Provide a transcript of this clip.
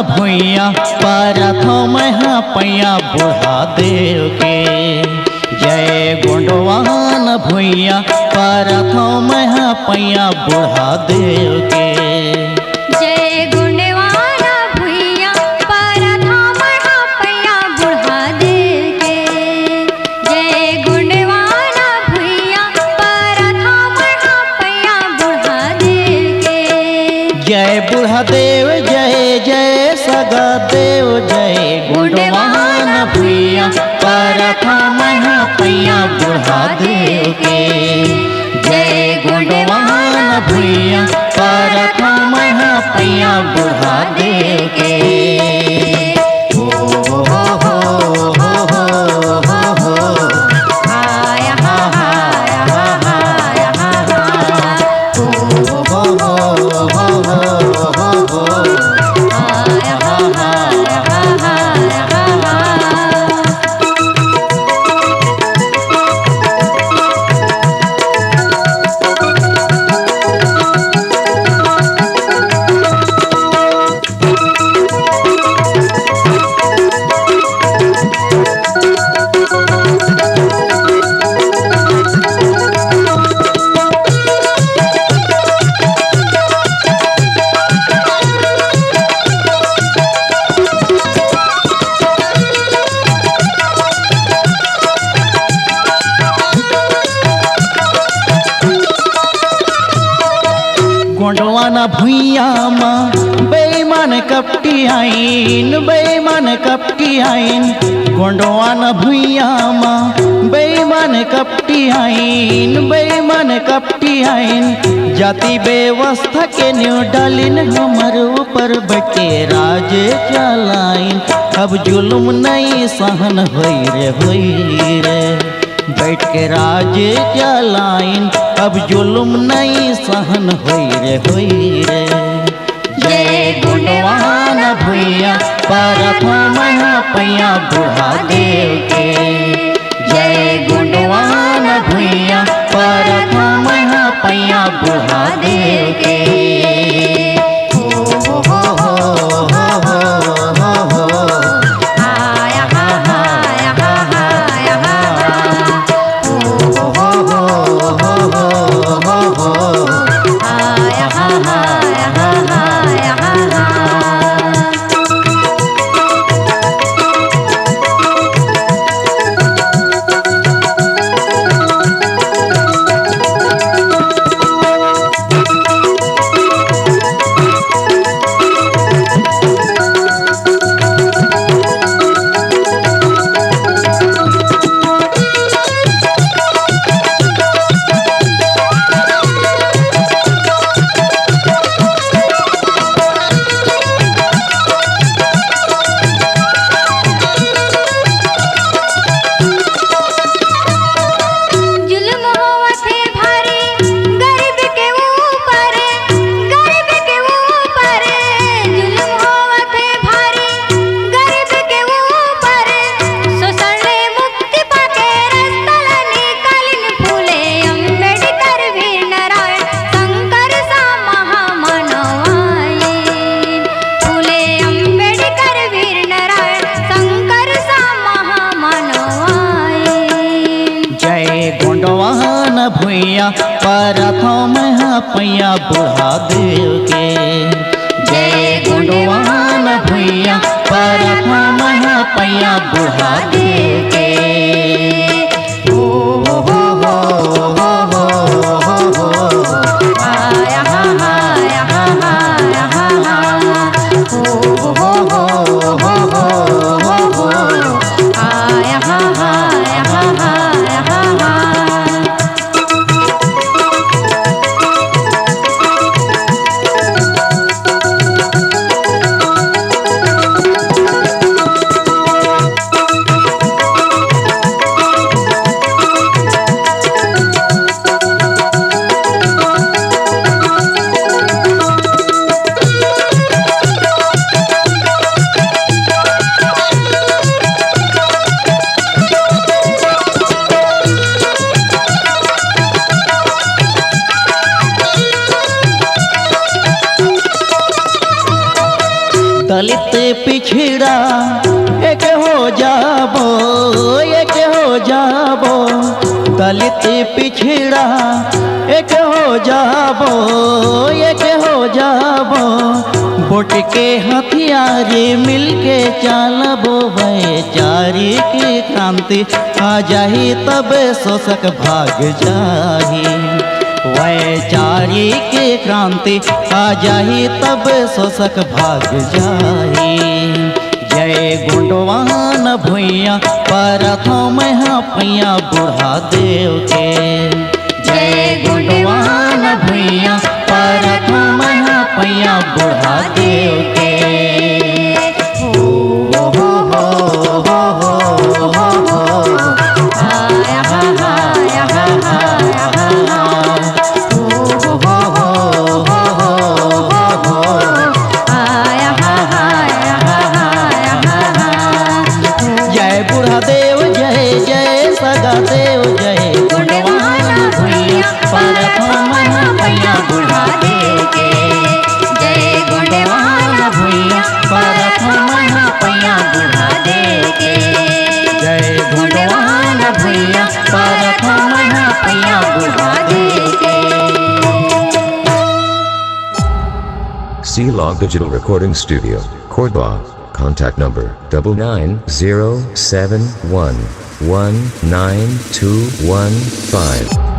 भुइया परथम पैया बुढ़ा देव के। जय गुंडवान भुइया परथम पैया बुढ़ा देव के। जय गुंडवाना भुइया परथम पैया बुढ़ा देव के। जय गुंडवाना भुइया परथम पैया बुढ़ा देव के। जय बुढ़ा देव जय जय सगा देव जय गुंडवान भुइया परथम पैया बुढ़ा देव के। जय गुंडवान भुइया परथम पैया बुढ़ा देव के। गुंडवाना भुइया माँ बेईमान कपटी आइन बेईमान कपटी आइन। गुंडवाना भुइया माँ बेईमान कपटी आइन बेईमान कपटी आइन। जाति व्यवस्था के न्यू डालिन हमर ऊपर बैठे राज चलाइन। अब जुल्म नहीं सहन होई रे बैठ के राज चलाइन। अब जुल्म नहीं सहन होई रे। जय गुंडवान भुइया परथम पैया बुढ़ा देव के। जय गुंडवान भुइया परथम पैया बुढ़ा देव के। भुइया परथम पैया बुढ़ा देव के। जय गुंडवान भुइया परथम पैया बुढ़ा देव के। दलित पिछड़ा एक हो जाबो, एक हो जाबो। वोट के हथियारे मिलके चालबो, वैचारी की क्रांति आ जाही तब शोषक भाग जाही। वैचारी की क्रांति आ जाही तब शोषक भाग जाही। जय गुंडवान भुइया प्रथम पैया बुढ़ा देव के। जय गुंडवान भुइया प्रथम पैया बुढ़ा देव के। हो हो हो हो हो हो हो। आया हा हा या हा हा या हा हा। हो हो हो हो हो हो हो। आया हा हा या हा हा या हा हा। जय बुढ़ा देव जय जय सगा देव जय गुंडवान भुइया प्रथम पैया बुढ़ा देव के। जय गुंडवान भुइया प्रथम पैया बुढ़ा देव के। जय गुंडवान भुइया प्रथम पैया बुढ़ा देव के। C-Log Digital Recording Studio, Cordoba. Contact number 99071192215.